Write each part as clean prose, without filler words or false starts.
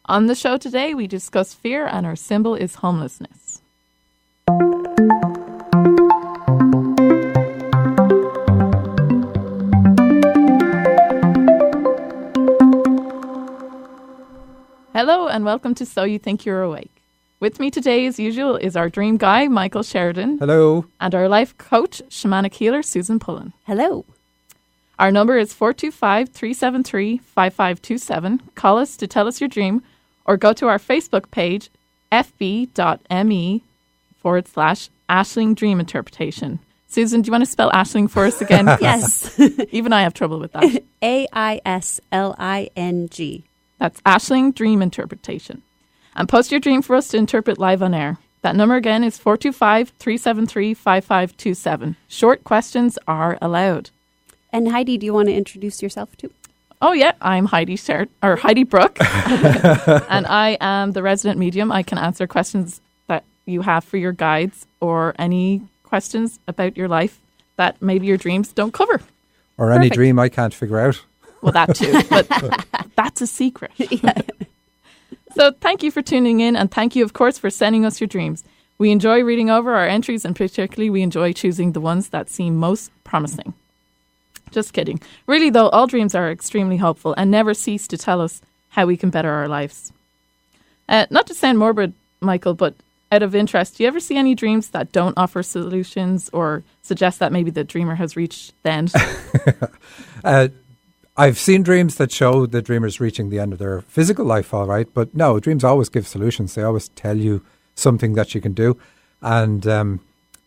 On the show today, we discuss fear and our symbol is homelessness. Hello and welcome to So You Think You're Awake. With me today, as usual, is our dream guy, Michael Sheridan. Hello. And our life coach, shamanic healer, Susan Pullen. Hello. Our number is 425-373-5527. Call us to tell us your dream or go to our Facebook page, fb.me/Aisling Dream Interpretation. Susan, do you want to spell Aisling for us again? Yes. Even I have trouble with that. AISLING. That's Aisling Dream Interpretation. And post your dream for us to interpret live on air. That number again is 425-373-5527. Short questions are allowed. And Heidi, do you want to introduce yourself too? Oh yeah, I'm Heidi Brooke. And I am the resident medium. I can answer questions that you have for your guides or any questions about your life that maybe your dreams don't cover. Or any dream I can't figure out. Well, that too, but that's a secret. Yeah. So thank you for tuning in, and thank you, of course, for sending us your dreams. We enjoy reading over our entries, and particularly we enjoy choosing the ones that seem most promising. Just kidding. Really, though, all dreams are extremely helpful and never cease to tell us how we can better our lives. Not to sound morbid, Michael, but out of interest, do you ever see any dreams that don't offer solutions or suggest that maybe the dreamer has reached the end? I've seen dreams that show the dreamers reaching the end of their physical life, all right. But no, dreams always give solutions. They always tell you something that you can do. And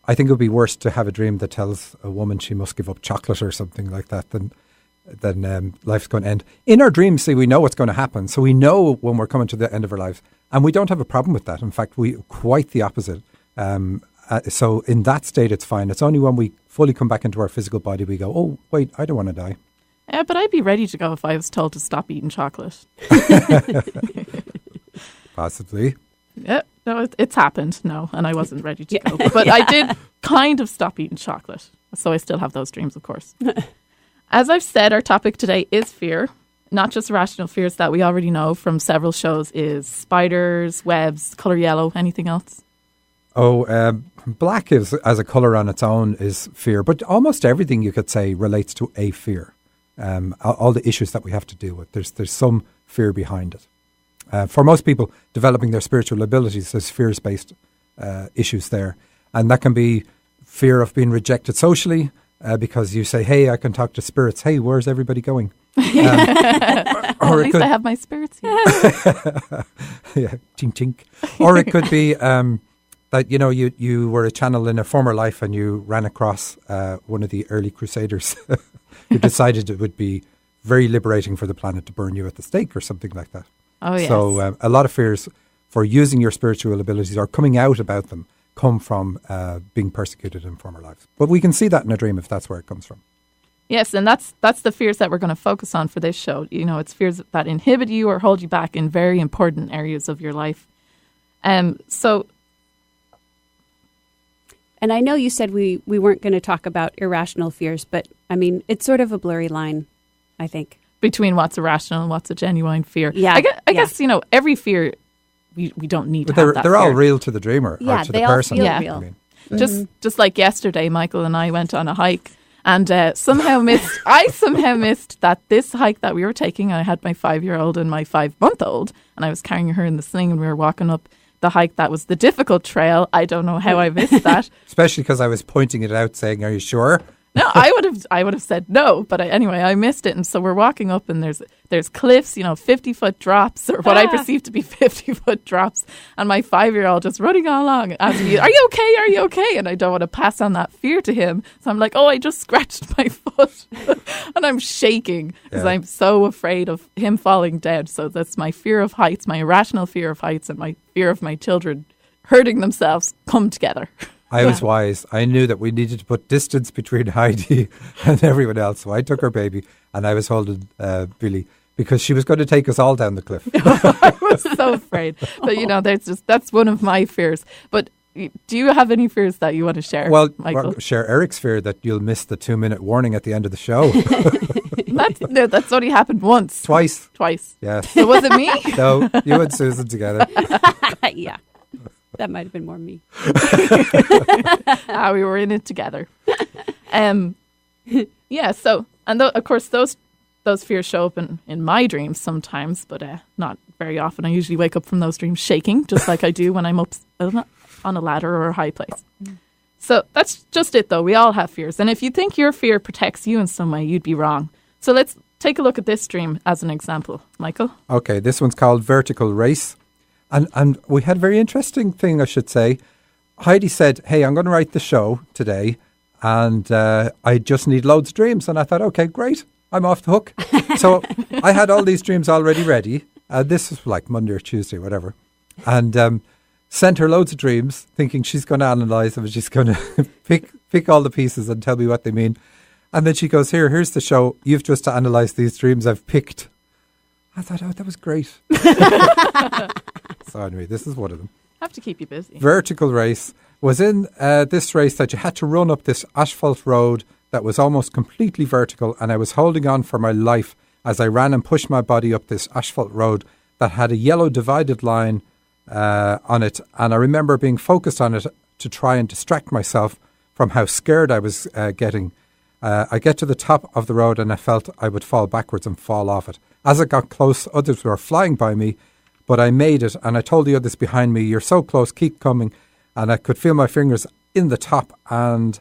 I think it would be worse to have a dream that tells a woman she must give up chocolate or something like that than life's going to end. In our dreams, see, we know what's going to happen. So we know when we're coming to the end of our lives. And we don't have a problem with that. In fact, we quite the opposite. So in that state, it's fine. It's only when we fully come back into our physical body, we go, oh, wait, I don't want to die. Yeah, but I'd be ready to go if I was told to stop eating chocolate. Possibly. Yeah, no, it's happened. No, and I wasn't ready to go. But I did kind of stop eating chocolate. So I still have those dreams, of course. As I've said, our topic today is fear. Not just irrational fears that we already know from several shows is spiders, webs, colour yellow, anything else? Oh, black is as a colour on its own is fear. But almost everything you could say relates to a fear. All the issues that we have to deal with. There's some fear behind it. For most people developing their spiritual abilities, there's fears-based issues there. And that can be fear of being rejected socially because you say, hey, I can talk to spirits. Hey, where's everybody going? Or at least I have my spirits here. Yeah, chink, chink. Or it could be that, you know, you were a channel in a former life and you ran across one of the early crusaders who decided it would be very liberating for the planet to burn you at the stake or something like that. Oh, yes. So a lot of fears for using your spiritual abilities or coming out about them come from being persecuted in former lives. But we can see that in a dream if that's where it comes from. Yes, and that's the fears that we're going to focus on for this show. You know, it's fears that inhibit you or hold you back in very important areas of your life. And I know you said we weren't going to talk about irrational fears, but I mean, it's sort of a blurry line, I think. Between what's irrational and what's a genuine fear. Yeah. I guess, you know, every fear, we don't need to have that they're fear. all real to the dreamer or to the person. All feel Yeah. real. I mean. Just like yesterday, Michael and I went on a hike and somehow missed that this hike that we were taking. I had my 5-year-old and my 5-month-old and I was carrying her in the sling and we were walking up the hike that was the difficult trail. I don't know how I missed that. Especially because I was pointing it out saying, are you sure? No, I would have said no, but anyway, I missed it, and so we're walking up, and there's cliffs, 50-foot drops, or what I perceive to be 50-foot drops, and my 5-year-old just running along, asking me, "Are you okay? Are you okay?" And I don't want to pass on that fear to him, so I'm like, "Oh, I just scratched my foot," and I'm shaking because I'm so afraid of him falling dead. So that's my fear of heights, my irrational fear of heights, and my fear of my children hurting themselves come together. I was wise. I knew that we needed to put distance between Heidi and everyone else. So I took her baby and I was holding Billy because she was going to take us all down the cliff. I was so afraid. But, that's one of my fears. But Do you have any fears that you want to share, Well, Michael? share Eric's fear that you'll miss the 2-minute warning at the end of the show. That's only happened once. Twice. Yes. Yes. So was it me? No, you and Susan together. Yeah. That might have been more me. We were in it together. Yeah, so, and of course, those fears show up in my dreams sometimes, but not very often. I usually wake up from those dreams shaking, just like I do when I'm up on a ladder or a high place. So that's just it, though. We all have fears. And if you think your fear protects you in some way, you'd be wrong. So let's take a look at this dream as an example. Michael? Okay, this one's called Vertical Race. And we had a very interesting thing, I should say. Heidi said, hey, I'm going to write the show today, and I just need loads of dreams. And I thought, okay, great. I'm off the hook. So I had all these dreams already ready. This was like Monday or Tuesday, whatever. And sent her loads of dreams, thinking she's going to analyse them and she's going to pick all the pieces and tell me what they mean. And then she goes, here's the show. You've just to analyse these dreams I've picked. I thought, that was great. So anyway, this is one of them. Have to keep you busy. Vertical Race was in this race that you had to run up this asphalt road that was almost completely vertical, and I was holding on for my life as I ran and pushed my body up this asphalt road that had a yellow divided line on it, and I remember being focused on it to try and distract myself from how scared I was getting. I get to the top of the road and I felt I would fall backwards and fall off it. As I got close, others were flying by me, but I made it, and I told the others behind me, you're so close, keep coming. And I could feel my fingers in the top and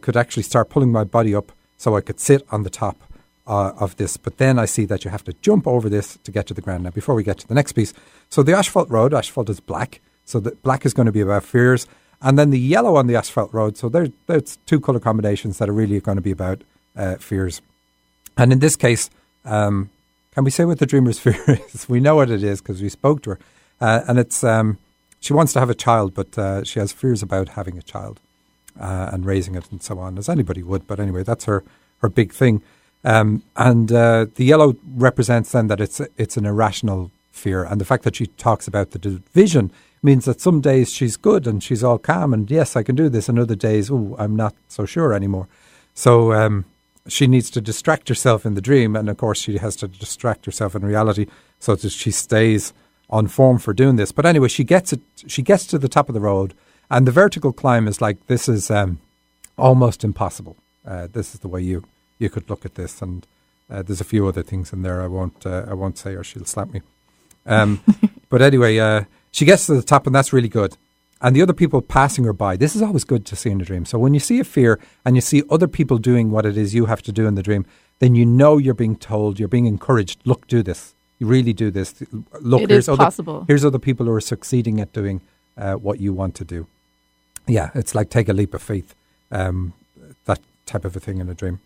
could actually start pulling my body up so I could sit on the top of this. But then I see that you have to jump over this to get to the ground. Now, before we get to the next piece, so the asphalt road, asphalt is black, so the black is going to be about fears. And then the yellow on the asphalt road, so there's two colour combinations that are really going to be about fears. And in this case, can we say what the dreamer's fear is? We know what it is because we spoke to her. And it's she wants to have a child, but she has fears about having a child and raising it and so on, as anybody would. But anyway, that's her big thing. And the yellow represents then that it's an irrational fear. And the fact that she talks about the division means that some days she's good and she's all calm and yes, I can do this. And other days, I'm not so sure anymore. So she needs to distract herself in the dream. And of course, she has to distract herself in reality so that she stays on form for doing this. But anyway, she gets to the top of the road, and the vertical climb is like, this is almost impossible. This is the way you could look at this. And there's a few other things in there I won't say or she'll slap me. But anyway, she gets to the top, and that's really good. And the other people passing her by, this is always good to see in a dream. So when you see a fear and you see other people doing what it is you have to do in the dream, then you know you're being told, you're being encouraged, look, do this. You really do this. Look, it is possible. Here's other people who are succeeding at doing what you want to do. Yeah, it's like take a leap of faith, that type of a thing in a dream.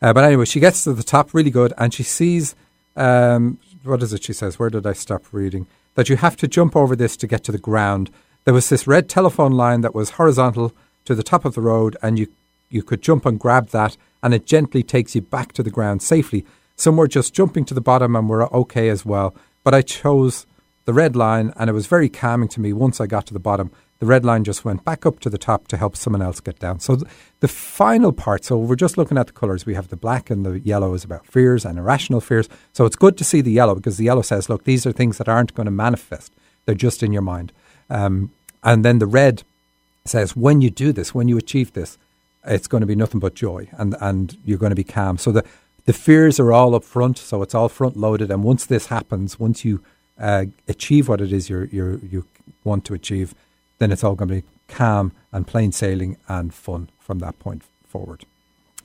But anyway, she gets to the top, really good, and she sees, what is it she says? Where did I stop reading? That you have to jump over this to get to the ground. There was this red telephone line that was horizontal to the top of the road, and you could jump and grab that, and it gently takes you back to the ground safely. Some were just jumping to the bottom and were okay as well. But I chose the red line, and it was very calming to me once I got to the bottom. The red line just went back up to the top to help someone else get down. So the final part, so we're just looking at the colours. We have the black and the yellow is about fears and irrational fears. So it's good to see the yellow because the yellow says, look, these are things that aren't going to manifest. They're just in your mind. And then the red says, when you do this, when you achieve this, it's going to be nothing but joy and you're going to be calm. So the fears are all up front, so it's all front loaded. And once this happens, once you achieve what it is you want to achieve, then it's all going to be calm and plain sailing and fun from that point forward.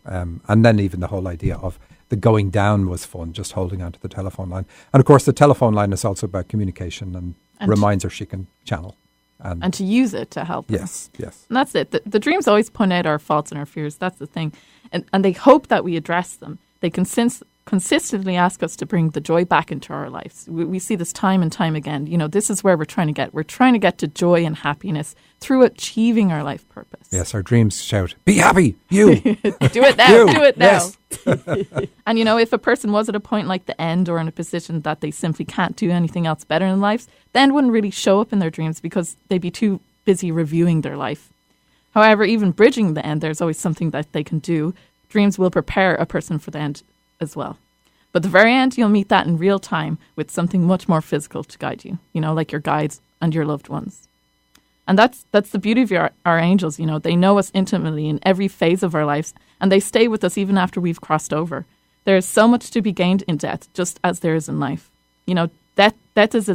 And then even the whole idea of the going down was fun, just holding onto the telephone line. And of course, the telephone line is also about communication and reminds her she can channel. And to use it to help her. Yes. And that's it. The dreams always point out our faults and our fears. That's the thing. And they hope that we address them. They consistently ask us to bring the joy back into our lives. We see this time and time again. You know, this is where we're trying to get. We're trying to get to joy and happiness through achieving our life purpose. Yes, our dreams shout, be happy, you. Do it now, do it now. Yes. And, you know, if a person was at a point like the end or in a position that they simply can't do anything else better in life, the end wouldn't really show up in their dreams because they'd be too busy reviewing their life. However, even bridging the end, there's always something that they can do. Dreams will prepare a person for the end as well. But the very end, you'll meet that in real time with something much more physical to guide you, like your guides and your loved ones. And that's the beauty of our angels, they know us intimately in every phase of our lives, and they stay with us even after we've crossed over. There is so much to be gained in death, just as there is in life. Death is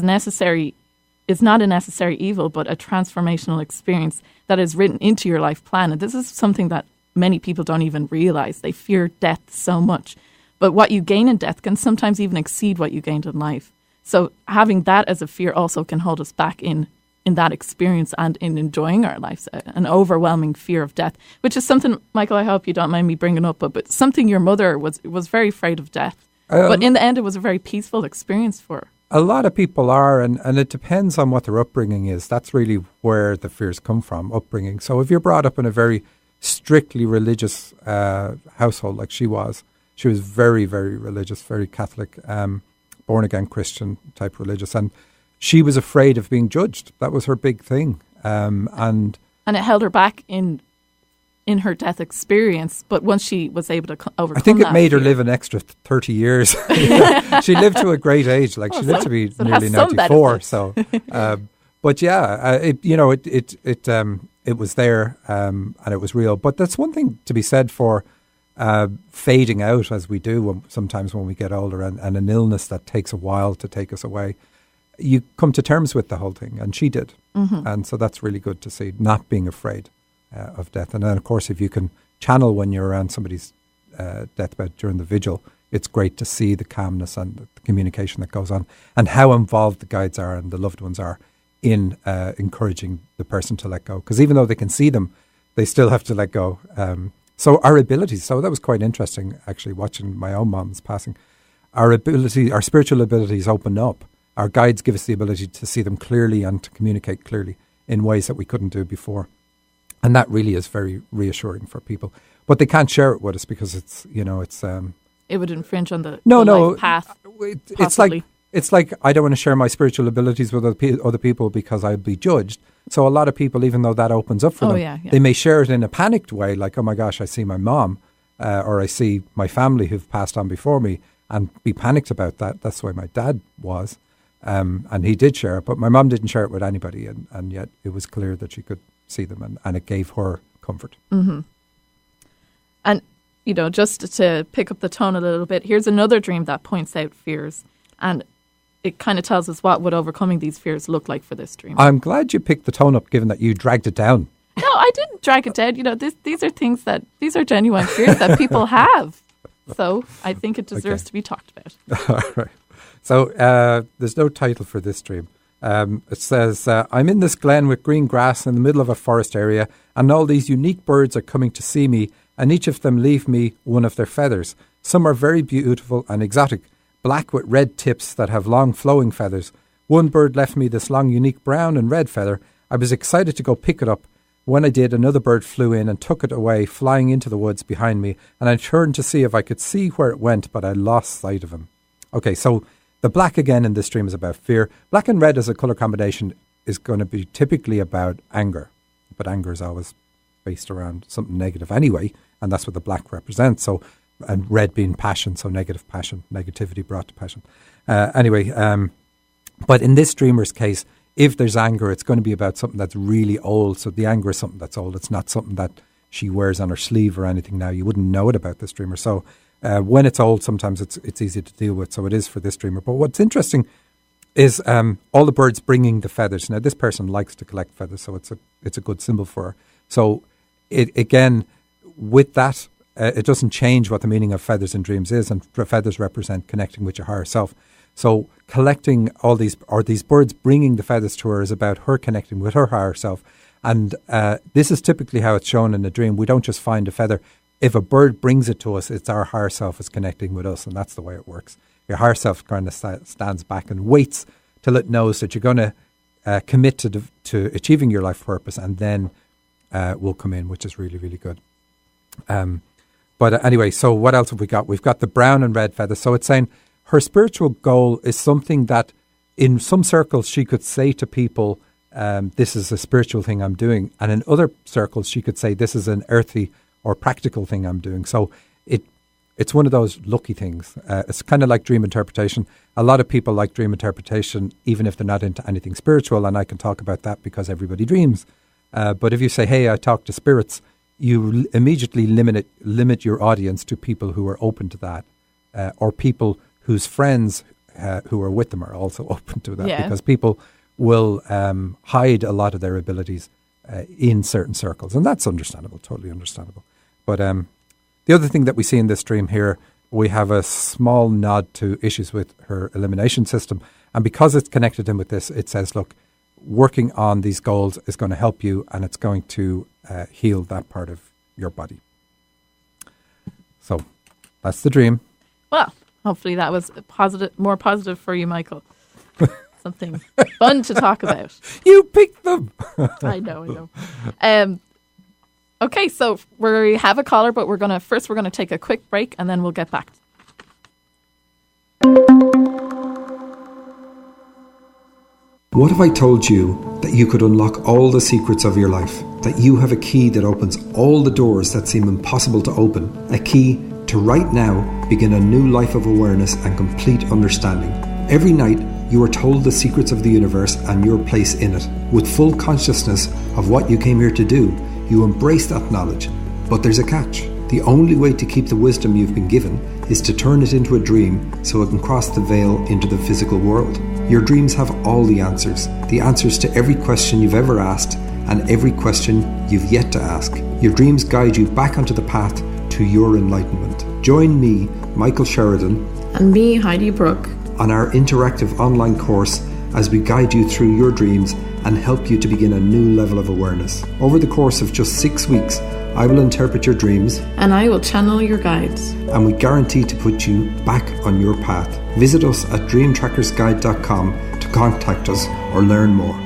not a necessary evil, but a transformational experience that is written into your life plan. And this is something that many people don't even realize. They fear death so much. But what you gain in death can sometimes even exceed what you gained in life. So having that as a fear also can hold us back in that experience and in enjoying our lives, an overwhelming fear of death, which is something, Michael, I hope you don't mind me bringing up, but something your mother was very afraid of death. But in the end, it was a very peaceful experience for her. A lot of people are, and it depends on what their upbringing is. That's really where the fears come from, upbringing. So if you're brought up in a very strictly religious household like she was very, very religious, very Catholic, born-again Christian type religious, and she was afraid of being judged. That was her big thing. And it held her back in her death experience, but once she was able to overcome I think it that made her fear. live an extra 30 years. She lived to a great age. Like she lived to be nearly 94. So, but yeah, it was there and it was real. But that's one thing to be said for fading out as we do sometimes when we get older, and an illness that takes a while to take us away. You come to terms with the whole thing, and she did. Mm-hmm. And so that's really good to see, not being afraid of death. And then, of course, if you can channel when you're around somebody's deathbed during the vigil, it's great to see the calmness and the communication that goes on and how involved the guides are and the loved ones are in encouraging the person to let go. Because even though they can see them, they still have to let go. So our abilities, so that was quite interesting, actually, watching my own mom's passing. Our spiritual abilities open up. Our guides give us the ability to see them clearly and to communicate clearly in ways that we couldn't do before. And that really is very reassuring for people. But they can't share it with us because it's. It would infringe on the life path. It's like I don't want to share my spiritual abilities with other people because I'd be judged. So a lot of people, even though that opens up for them, they may share it in a panicked way, like, oh my gosh, I see my mom or I see my family who've passed on before me, and be panicked about that. That's the way my dad was. And he did share it, but my mum didn't share it with anybody, and yet it was clear that she could see them, and it gave her comfort. Mm-hmm. And, just to pick up the tone a little bit, here's another dream that points out fears, and it kind of tells us what would overcoming these fears look like for this dream. I'm glad you picked the tone up, given that you dragged it down. No, I didn't drag it down. These are genuine fears that people have. So I think it deserves to be talked about. All right. So there's no title for this dream. It says, I'm in this glen with green grass in the middle of a forest area, and all these unique birds are coming to see me, and each of them leave me one of their feathers. Some are very beautiful and exotic, black with red tips that have long flowing feathers. One bird left me this long unique brown and red feather. I was excited to go pick it up. When I did, another bird flew in and took it away, flying into the woods behind me, and I turned to see if I could see where it went, but I lost sight of him. Okay, so the black again in this dream is about fear. Black and red as a colour combination is going to be typically about anger. But anger is always based around something negative anyway, and that's what the black represents. So, and red being passion, so negative passion, negativity brought to passion. But in this dreamer's case, if there's anger, it's going to be about something that's really old. So the anger is something that's old. It's not something that she wears on her sleeve or anything now. You wouldn't know it about this dreamer. So when it's old, sometimes it's easy to deal with. So it is for this dreamer. But what's interesting is all the birds bringing the feathers. Now, this person likes to collect feathers, so it's a good symbol for her. So again, with that, it doesn't change what the meaning of feathers in dreams is. And feathers represent connecting with your higher self. So collecting all these birds bringing the feathers to her is about her connecting with her higher self. And this is typically how it's shown in a dream. We don't just find a feather. If a bird brings it to us, it's our higher self is connecting with us, and that's the way it works. Your higher self kind of stands back and waits till it knows that you're going to commit to achieving your life purpose, and then will come in, which is really, really good. But anyway, so what else have we got? We've got the brown and red feathers. So it's saying her spiritual goal is something that in some circles she could say to people this is a spiritual thing I'm doing. And in other circles, she could say, this is an earthy or practical thing I'm doing. So it's one of those lucky things. It's kind of like dream interpretation. A lot of people like dream interpretation, even if they're not into anything spiritual. And I can talk about that because everybody dreams. But if you say, hey, I talk to spirits, you immediately limit your audience to people who are open to that, or people whose friends who are with them are also open to that, because people will hide a lot of their abilities in certain circles. And that's understandable, totally understandable. But the other thing that we see in this dream here, we have a small nod to issues with her elimination system. And because it's connected in with this, it says, look, working on these goals is going to help you, and it's going to heal that part of your body. So that's the dream. Well, hopefully that was more positive for you, Michael. Something fun to talk about. You picked them. I know. Okay, so we have a caller, but we're gonna take a quick break, and then we'll get back. What if I told you that you could unlock all the secrets of your life? That you have a key that opens all the doors that seem impossible to open? A key to right now begin a new life of awareness and complete understanding. Every night you are told the secrets of the universe and your place in it. With full consciousness of what you came here to do, you embrace that knowledge. But there's a catch. The only way to keep the wisdom you've been given is to turn it into a dream so it can cross the veil into the physical world. Your dreams have all the answers to every question you've ever asked and every question you've yet to ask. Your dreams guide you back onto the path to your enlightenment. Join me, Michael Sheridan, and me, Heidi Brooke, on our interactive online course as we guide you through your dreams and help you to begin a new level of awareness. Over the course of just 6 weeks, I will interpret your dreams, and I will channel your guides, and we guarantee to put you back on your path. Visit us at dreamtrackersguide.com to contact us or learn more.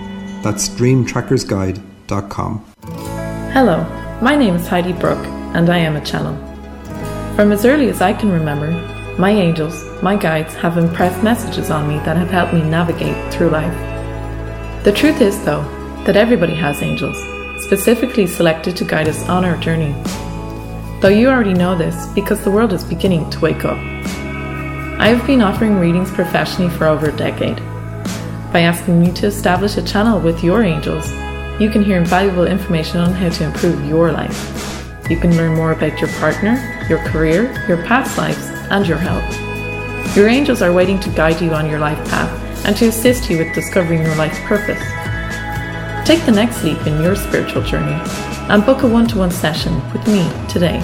That's dreamtrackersguide.com. Hello, my name is Heidi Brooke, and I am a channel. From as early as I can remember, my angels, my guides, have impressed messages on me that have helped me navigate through life. The truth is, though, that everybody has angels, specifically selected to guide us on our journey. Though you already know this because the world is beginning to wake up. I have been offering readings professionally for over a decade. By asking you to establish a channel with your angels, you can hear invaluable information on how to improve your life. You can learn more about your partner, your career, your past lives, and your health. Your angels are waiting to guide you on your life path and to assist you with discovering your life purpose. Take the next leap in your spiritual journey and book a one-to-one session with me today.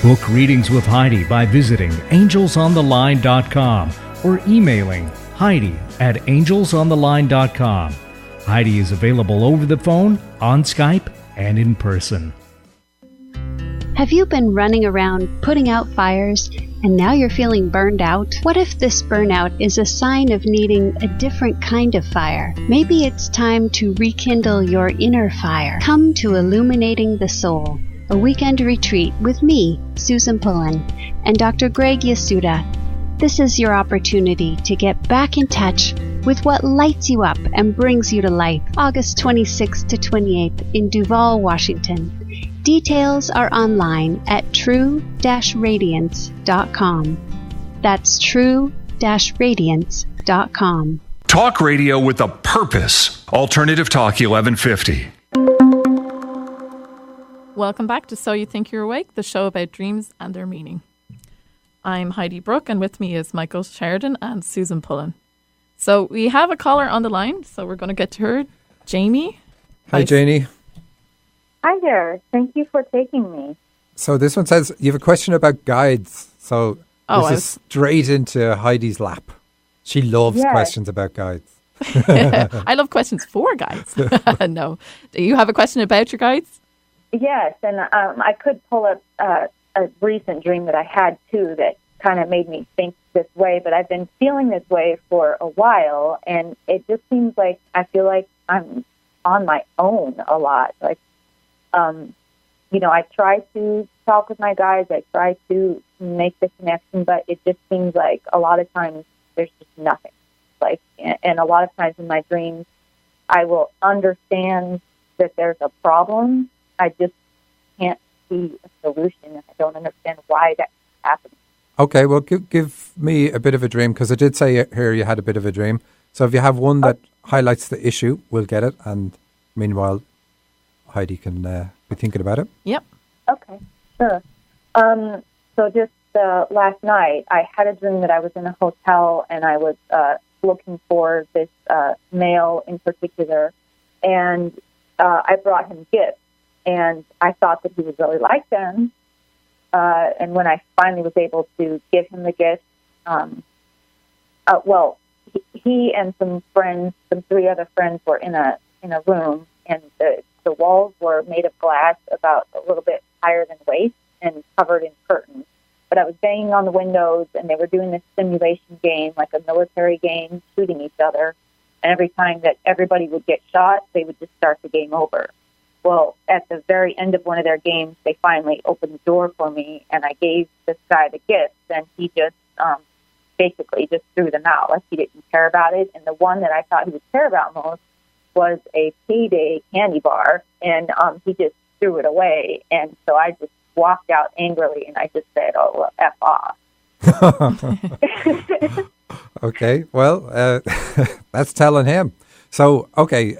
Book readings with Heidi by visiting angelsontheline.com or emailing Heidi@angelsontheline.com. Heidi is available over the phone, on Skype, and in person. Have you been running around putting out fires and now you're feeling burned out? What if this burnout is a sign of needing a different kind of fire? Maybe it's time to rekindle your inner fire. Come to Illuminating the Soul, a weekend retreat with me, Susan Pullen, and Dr. Greg Yasuda. This is your opportunity to get back in touch with what lights you up and brings you to life. August 26th to 28th in Duvall, Washington. Details are online at true-radiance.com. That's true-radiance.com. Talk radio with a purpose. Alternative Talk 1150. Welcome back to So You Think You're Awake, the show about dreams and their meaning. I'm Heidi Brooke, and with me is Michael Sheridan and Susan Pullen. So we have a caller on the line, so we're going to get to her. Jamie. Hi, Janie. Hi there. Thank you for taking me. So this one says you have a question about guides. So this is straight into Heidi's lap. She loves questions about guides. I love questions for guides. No. Do you have a question about your guides? Yes, and I could pull up a recent dream that I had, too, that kind of made me think this way, but I've been feeling this way for a while, and it just seems like I feel like I'm on my own a lot. Like, I try to talk with my guides, I try to make the connection, but it just seems like a lot of times there's just nothing. Like, and a lot of times in my dreams, I will understand that there's a problem. I just can't see a solution. I don't understand why that's happening. Okay, well, give me a bit of a dream, because I did say here you had a bit of a dream. So if you have one that highlights the issue, we'll get it. And meanwhile, Heidi can be thinking about it. Yep. Okay, sure. So just last night, I had a dream that I was in a hotel and I was looking for this male in particular, and I brought him gifts, and I thought that he would really like them. And when I finally was able to give him the gift, he and some friends, some 3 other friends, were in a room, and the walls were made of glass about a little bit higher than waist and covered in curtains. But I was banging on the windows, and they were doing this simulation game, like a military game, shooting each other. And every time that everybody would get shot, they would just start the game over. Well, at the very end of one of their games, they finally opened the door for me, and I gave this guy the gifts, and he just basically just threw them out, like he didn't care about it. And the one that I thought he would care about most was a payday candy bar, and he just threw it away. And so I just walked out angrily, and I just said, "Oh, well, F off." Okay, well, that's telling him. So, okay,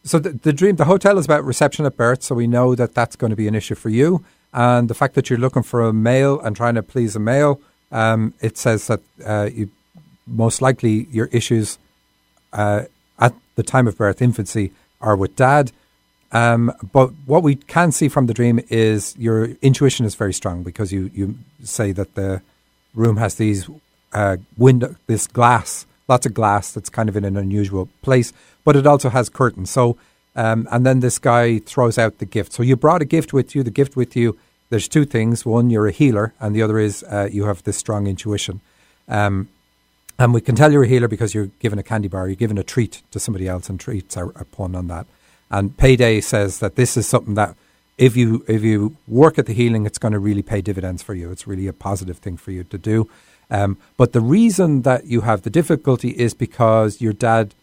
so the dream, the hotel is about reception at birth, so we know that that's going to be an issue for you. And the fact that you're looking for a male and trying to please a male, it says that you most likely your issues at the time of birth, infancy, are with dad. But what we can see from the dream is your intuition is very strong, because you say that the room has these this glass, lots of glass that's kind of in an unusual place, but it also has curtains. So, and then this guy throws out the gift. So you brought a gift with you. The gift with you, there's 2 things. One, you're a healer, and the other is you have this strong intuition. And we can tell you're a healer because you're given a candy bar, you're given a treat to somebody else, and treats are a pun on that. And payday says that this is something that if you work at the healing, it's going to really pay dividends for you. It's really a positive thing for you to do. But the reason that you have the difficulty is because your dad,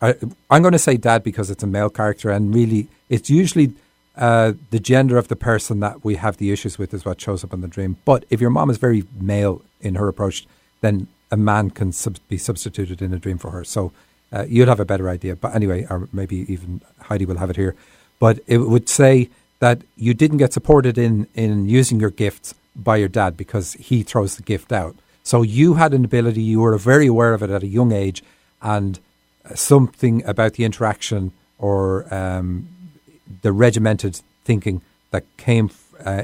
I'm going to say dad because it's a male character, and really it's usually the gender of the person that we have the issues with is what shows up in the dream. But if your mom is very male in her approach, then a man can be substituted in a dream for her. So you'd have a better idea. But anyway, or maybe even Heidi will have it here. But it would say that you didn't get supported in using your gifts by your dad because he throws the gift out. So you had an ability, you were very aware of it at a young age, and something about the interaction or the regimented thinking that came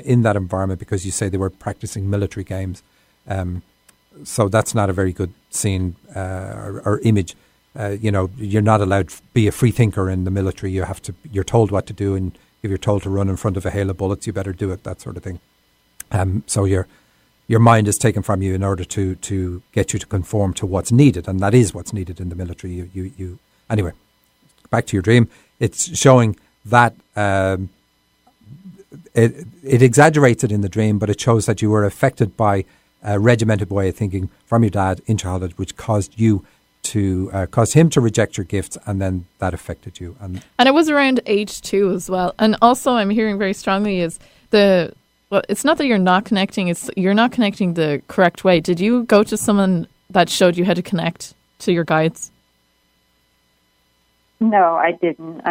in that environment, because you say they were practicing military games. So that's not a very good scene or image. You're not allowed to be a free thinker in the military. You're told what to do, and if you're told to run in front of a hail of bullets, you better do it, that sort of thing. So your mind is taken from you in order to get you to conform to what's needed, and that is what's needed in the military. You anyway, back to your dream. It's showing that it exaggerates it in the dream, but it shows that you were affected by a regimented way of thinking from your dad in childhood, which caused him to reject your gifts, and then that affected you. And it was around age 2 as well. And also, I'm hearing very strongly is it's not that you're not connecting; it's you're not connecting the correct way. Did you go to someone that showed you how to connect to your guides? No, I didn't.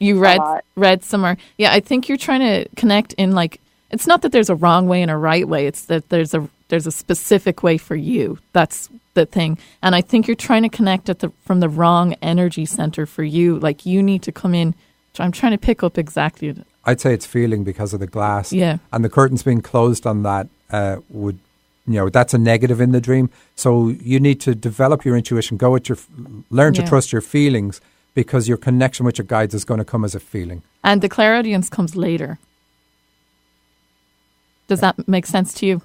You read somewhere? Yeah, I think you're trying to connect in it's not that there's a wrong way and a right way. It's that there's a specific way for you. That's the thing. And I think you're trying to connect from the wrong energy center for you. Like you need to come in. I'm trying to pick up exactly. I'd say it's feeling because of the glass. Yeah. And the curtains being closed on that would, that's a negative in the dream. So you need to develop your intuition, learn to trust your feelings, because your connection with your guides is going to come as a feeling. And the clairaudience comes later. Does that make sense to you?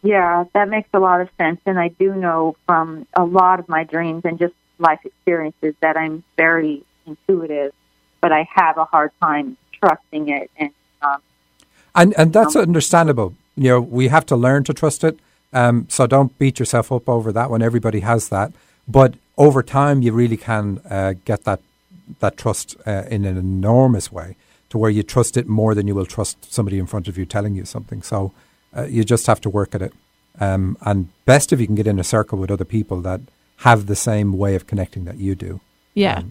Yeah, that makes a lot of sense. And I do know from a lot of my dreams and just life experiences that I'm very intuitive, but I have a hard time trusting it. And that's understandable. We have to learn to trust it. So don't beat yourself up over that one. Everybody has that. But over time, you really can get that that trust in an enormous way, to where you trust it more than you will trust somebody in front of you telling you something. So you just have to work at it. And best if you can get in a circle with other people that have the same way of connecting that you do. Yeah.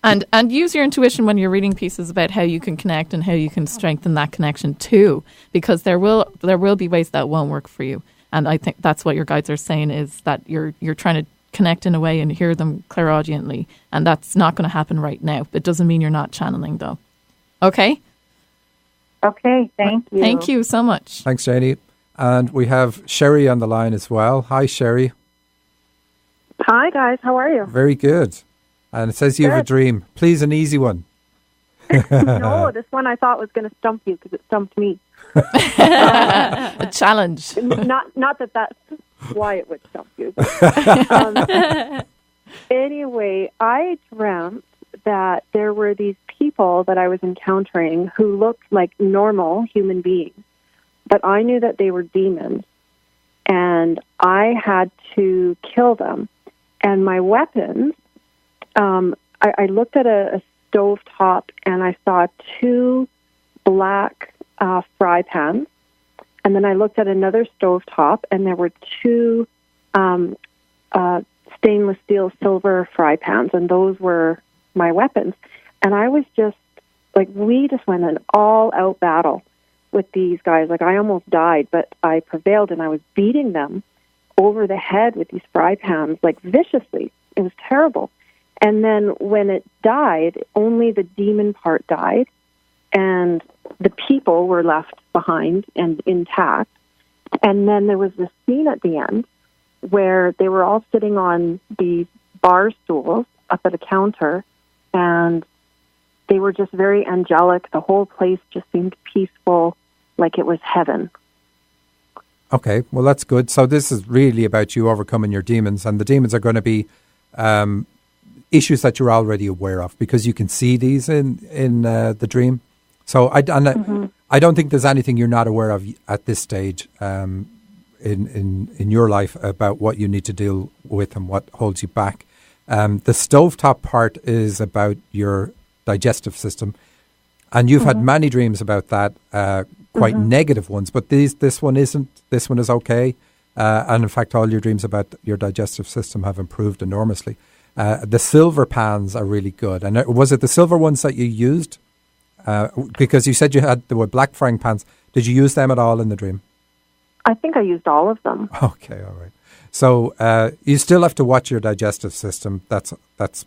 And use your intuition when you're reading pieces about how you can connect and how you can strengthen that connection too, because there will be ways that won't work for you. And I think that's what your guides are saying, is that you're trying to connect in a way and hear them clairaudiently, and that's not going to happen right now. It doesn't mean you're not channeling, though. Okay? Okay, thank you. Thank you so much. Thanks, Janie. And we have Sherry on the line as well. Hi, Sherry. Hi, guys. How are you? Very good. And it says you have a dream. Please, an easy one. No, this one I thought was going to stump you because it stumped me. A challenge. Not that that's why it would stump you. But, anyway, I dreamt that there were these people that I was encountering who looked like normal human beings, but I knew that they were demons, and I had to kill them. And my weapons, I looked at a stove top, and I saw 2 black fry pans. And then I looked at another stove top, and there were 2 stainless steel silver fry pans, and those were my weapons. And I was just, like, we just went an all-out battle with these guys. Like, I almost died, but I prevailed, and I was beating them over the head with these fry pans, like, viciously. It was terrible. And then when it died, only the demon part died, and the people were left behind and intact. And then there was this scene at the end where they were all sitting on these bar stools up at a counter, and they were just very angelic. The whole place just seemed peaceful, like it was heaven. Okay, well, that's good. So this is really about you overcoming your demons, and the demons are going to be issues that you're already aware of, because you can see these in the dream. So I don't think there's anything you're not aware of at this stage in your life about what you need to deal with and what holds you back. The stovetop part is about your digestive system, and you've had many dreams about that, quite negative ones, but this one isn't. This one is okay. And in fact, all your dreams about your digestive system have improved enormously. The silver pans are really good. And was it the silver ones that you used? Because you said there were black frying pans. Did you use them at all in the dream? I think I used all of them. Okay, all right. So you still have to watch your digestive system. That's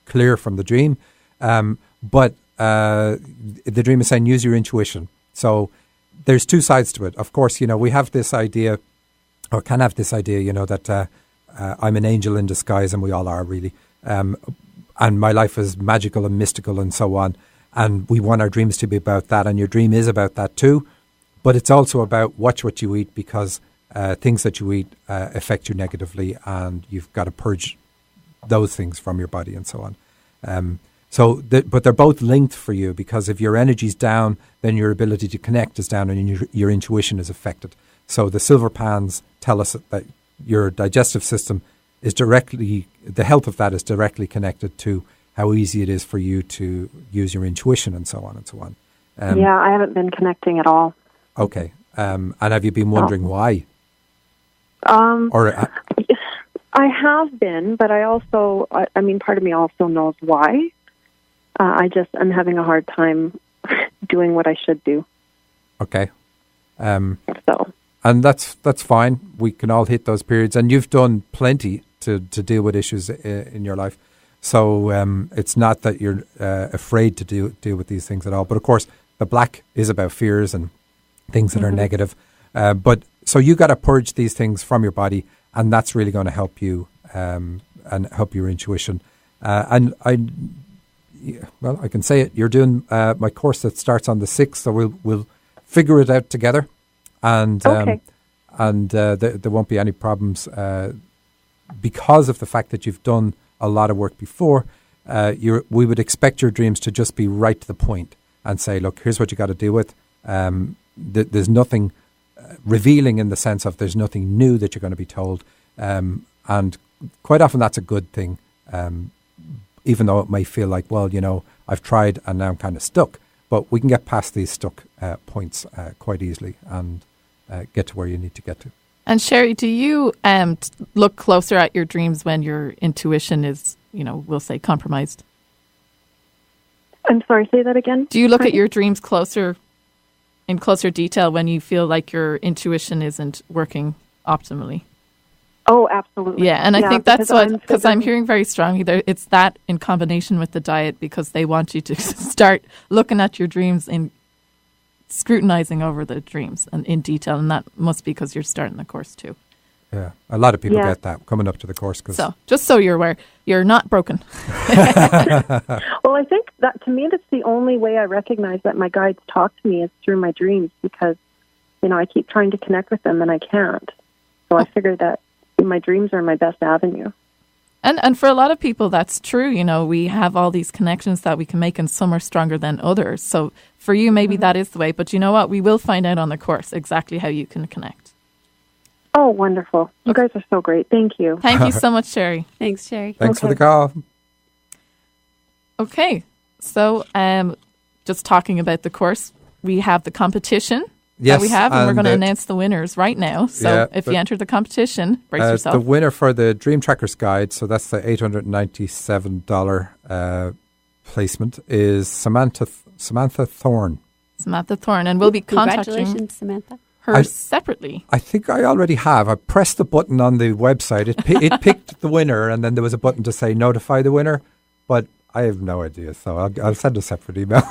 clear from the dream. But the dream is saying use your intuition. So there's 2 sides to it. Of course, we have this idea, or can have this idea, that I'm an angel in disguise, and we all are really. And my life is magical and mystical and so on. And we want our dreams to be about that. And your dream is about that too. But it's also about watch what you eat, because things that you eat affect you negatively, and you've got to purge those things from your body and so on. But they're both linked for you, because if your energy's down, then your ability to connect is down, and your intuition is affected. So the silver pans tell us that your digestive system is the health of that is directly connected to how easy it is for you to use your intuition and so on and so on. Yeah, I haven't been connecting at all. Okay. And have you been wondering why? I have been, but I also, part of me also knows why. I'm having a hard time doing what I should do. Okay. And that's fine. We can all hit those periods, and you've done plenty to deal with issues in your life. So it's not that you're afraid to deal with these things at all. But of course, the black is about fears and things that are negative. But so you got to purge these things from your body, and that's really going to help you and help your intuition. And I can say it. You're doing my course that starts on the 6th, so we'll figure it out together, and there won't be any problems because of the fact that you've done a lot of work before. We would expect your dreams to just be right to the point and say, look, here's what you got to deal with. There's nothing revealing in the sense of there's nothing new that you're going to be told, and quite often that's a good thing. even though it may feel like, well, I've tried and now I'm kind of stuck. But we can get past these stuck points quite easily and get to where you need to get to. And Sherry, do you look closer at your dreams when your intuition is, we'll say, compromised? I'm sorry, say that again. Do you look at your dreams in closer detail when you feel like your intuition isn't working optimally? Oh, absolutely. Yeah, and I think that's because I'm hearing very strongly there. It's that in combination with the diet, because they want you to start looking at your dreams and scrutinizing over the dreams and in detail, and that must be because you're starting the course too. Yeah, a lot of people get that coming up to the course. So, just so you're aware, you're not broken. Well, I think that, to me, that's the only way I recognize that my guides talk to me is through my dreams, because, I keep trying to connect with them and I can't. So I figured that my dreams are my best avenue. And for a lot of people, that's true. We have all these connections that we can make, and some are stronger than others. So for you, maybe that is the way. But you know what? We will find out on the course exactly how you can connect. Oh, wonderful. You guys are so great. Thank you. Thank you so much, Sherry. Thanks, Sherry. Thanks for the call. Okay. So just talking about the course, we have the competition that we have, and we're going to announce the winners right now. So if you enter the competition, brace yourself. The winner for the Dream Trackers Guide, so that's the $897 placement, is Samantha Thorne. Samantha Thorne, and we'll be contacting Congratulations, Samantha. her separately. I think I already have. I pressed the button on the website. It picked the winner, and then there was a button to say notify the winner, but I have no idea, so I'll send a separate email.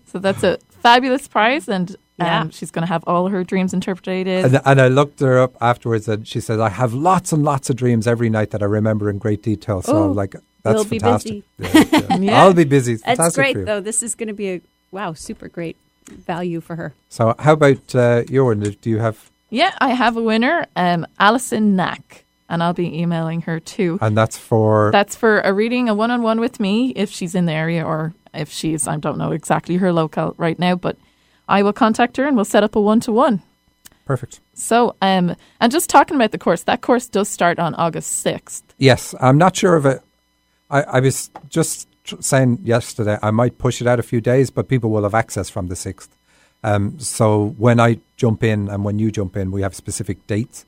So that's a fabulous prize, and she's going to have all her dreams interpreted. And I looked her up afterwards, and she said, I have lots and lots of dreams every night that I remember in great detail. So I'm like, that's fantastic. I'll be busy. It's That's fantastic great, though. This is going to be super great value for her. So how about your one? Do you have? Yeah, I have a winner, Alison Knack. And I'll be emailing her too. And that's for? That's for a reading, a one-on-one with me, if she's in the area, or if she's, I don't know exactly her locale right now, but I will contact her and we'll set up a one-to-one. Perfect. So, and just talking about the course, that course does start on August 6th. Yes, I'm not sure of it. I was just saying yesterday, I might push it out a few days, but people will have access from the 6th. So when I jump in and when you jump in, we have specific dates.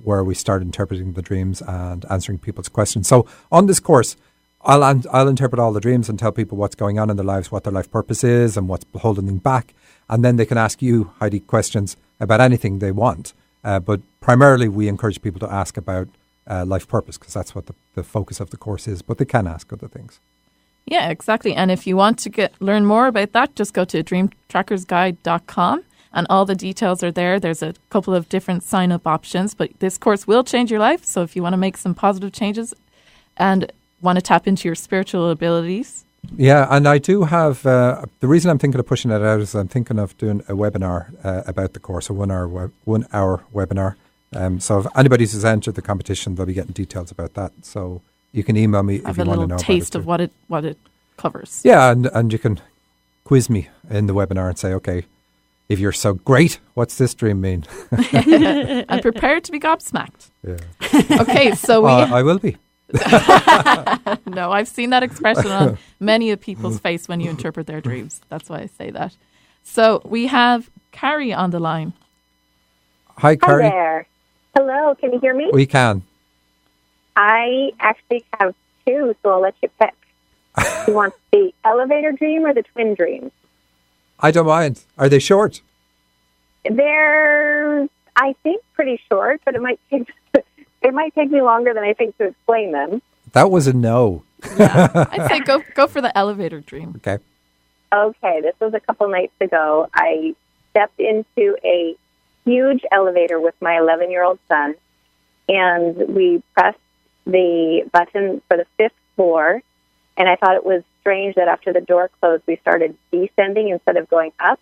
Where we start interpreting the dreams and answering people's questions. So on this course, I'll interpret all the dreams and tell people what's going on in their lives, what their life purpose is and what's holding them back. And then they can ask you, Heidi, questions about anything they want. But primarily we encourage people to ask about life purpose, because that's what the focus of the course is. But they can ask other things. Yeah, exactly. And if you want to learn more about that, just go to dreamtrackersguide.com. And all the details are there. There's a couple of different sign-up options, but this course will change your life. So if you want to make some positive changes and want to tap into your spiritual abilities. Yeah, and I do have, the reason I'm thinking of pushing it out is I'm thinking of doing a webinar about the course, a 1 hour webinar. So if anybody who's entered the competition, they'll be getting details about that. So you can email me if you want to know about it. Have a little taste of what it covers. Yeah, and you can quiz me in the webinar and say, okay, if you're so great, what's this dream mean? I'm prepared to be gobsmacked. Yeah. Okay, so I will be. No, I've seen that expression on many of people's face when you interpret their dreams. That's why I say that. So we have Carrie on the line. Hi, Carrie. Hi there. Hello, can you hear me? We can. I actually have two, so I'll let you pick. You want the elevator dream or the twin dream? I don't mind. Are they short? They're, I think, pretty short, but it might take me longer than I think to explain them. That was a no. Yeah, I'd say go for the elevator dream. Okay. Okay, this was a couple nights ago. I stepped into a huge elevator with my 11-year-old son, and we pressed the button for the 5th floor, and I thought it was strange that after the door closed, we started descending instead of going up.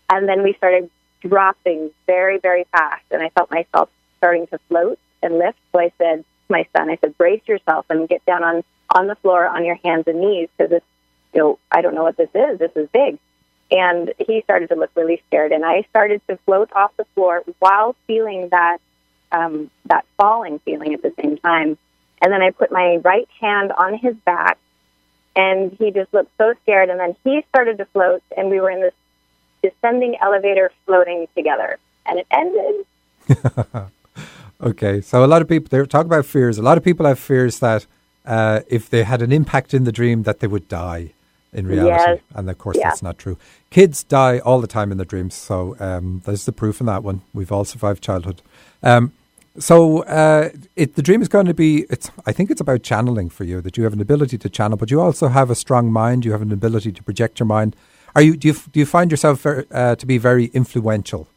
And then we started dropping very, very fast. And I felt myself starting to float and lift. So I said to my son, brace yourself and get down on the floor on your hands and knees, because I don't know what this is. This is big. And he started to look really scared. And I started to float off the floor while feeling that falling feeling at the same time. And then I put my right hand on his back, and he just looked so scared. And then he started to float, and we were in this descending elevator floating together. And it ended. Okay, so a lot of people, they talk about fears. A lot of people have fears that if they had an impact in the dream that they would die in reality. Yes. And of course that's not true. Kids die all the time in their dreams. So there's the proof in that one. We've all survived childhood. So the dream is going to be, I think it's about channeling for you, that you have an ability to channel, but you also have a strong mind. You have an ability to project your mind. Do you find yourself to be very influential?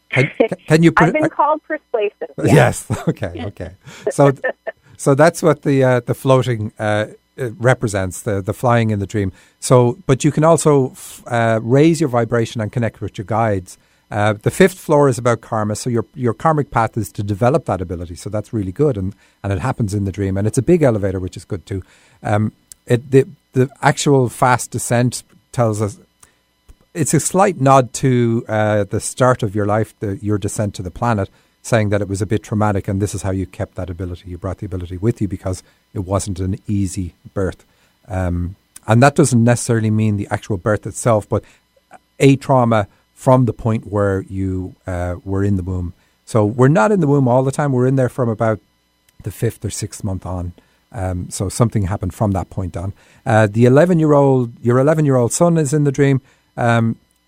Can you? I've been called persuasive. Yes. Okay. So that's what the floating represents, the flying in the dream. So, but you can also raise your vibration and connect with your guides. The fifth floor is about karma. So your karmic path is to develop that ability. So that's really good, and it happens in the dream, and it's a big elevator, which is good too. The actual fast descent tells us. It's a slight nod to the start of your life, your descent to the planet, saying that it was a bit traumatic, and this is how you kept that ability. You brought the ability with you because it wasn't an easy birth. And that doesn't necessarily mean the actual birth itself, but a trauma from the point where you were in the womb. So we're not in the womb all the time. We're in there from about the 5th or 6th month on. So something happened from that point on. Your 11-year-old son is in the dream.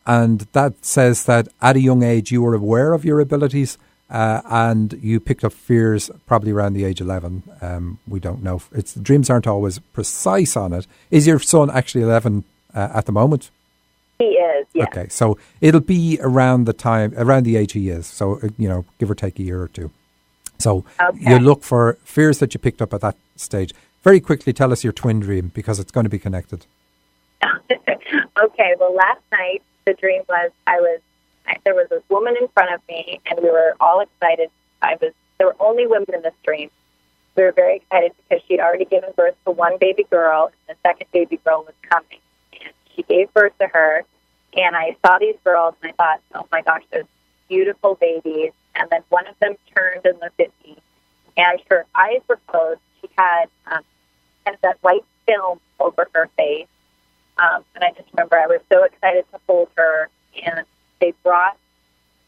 And that says that at a young age you were aware of your abilities and you picked up fears probably around the age 11. We don't know. Dreams aren't always precise on it. Is your son actually 11 at the moment? He is, yes. Okay, so it'll be around the age he is. So, give or take a year or two. So you look for fears that you picked up at that stage. Very quickly tell us your twin dream, because it's going to be connected. Okay, well, last night the dream was there was this woman in front of me, and we were all excited. There were only women in this dream. We were very excited because she'd already given birth to one baby girl, and the second baby girl was coming. And she gave birth to her, and I saw these girls, and I thought, oh my gosh, those beautiful babies. And then one of them turned and looked at me, and her eyes were closed. She had kind of that white film over her face. And I just remember I was so excited to hold her, and they brought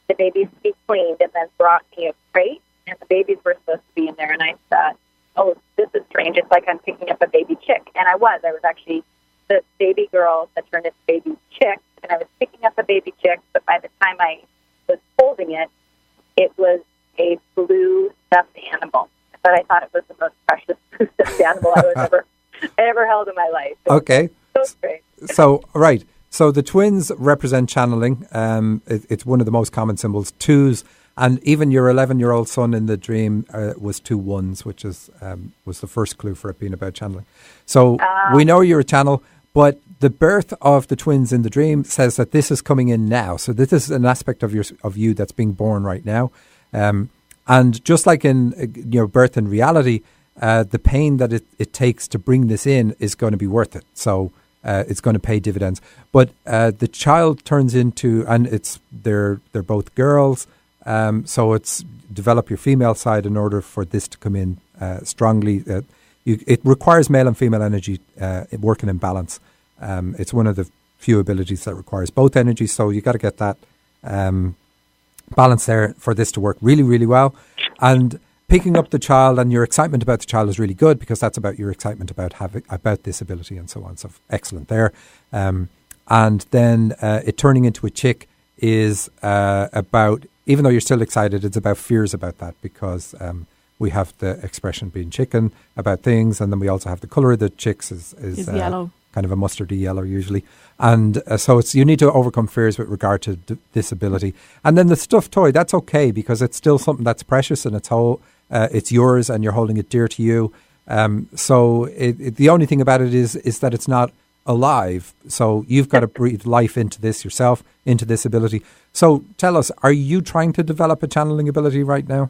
the babies to be cleaned and then brought me a crate, and the babies were supposed to be in there. And I thought, oh, this is strange. It's like I'm picking up a baby chick. And I was actually the baby girl that turned into baby chick, and I was picking up a baby chick, but by the time I was holding it, it was a blue stuffed animal. But I thought it was the most precious blue stuffed animal I ever held in my life. Okay. So great. So, right. So the twins represent channeling. It's one of the most common symbols. Twos, and even your 11-year-old son in the dream was 2 ones, which was the first clue for it being about channeling. So we know you're a channel, but the birth of the twins in the dream says that this is coming in now. So this is an aspect of you that's being born right now. And just like in your birth in reality, the pain that it takes to bring this in is going to be worth it. So it's going to pay dividends. But the child turns into, and they're both girls. So it's develop your female side in order for this to come in strongly. It requires male and female energy working in balance. It's one of the few abilities that requires both energies. So you got to get that balance there for this to work really, really well. And picking up the child and your excitement about the child is really good, because that's about your excitement about this ability and so on. So excellent there. And then it turning into a chick is about, even though you're still excited, it's about fears about that, because we have the expression being chicken about things, and then we also have the colour of the chicks is yellow. Kind of a mustardy yellow usually. And so you need to overcome fears with regard to disability. And then the stuffed toy, that's okay, because it's still something that's precious and it's yours and you're holding it dear to you. So the only thing about it is that it's not alive. So you've got to breathe life into this yourself, into this ability. So tell us, are you trying to develop a channeling ability right now?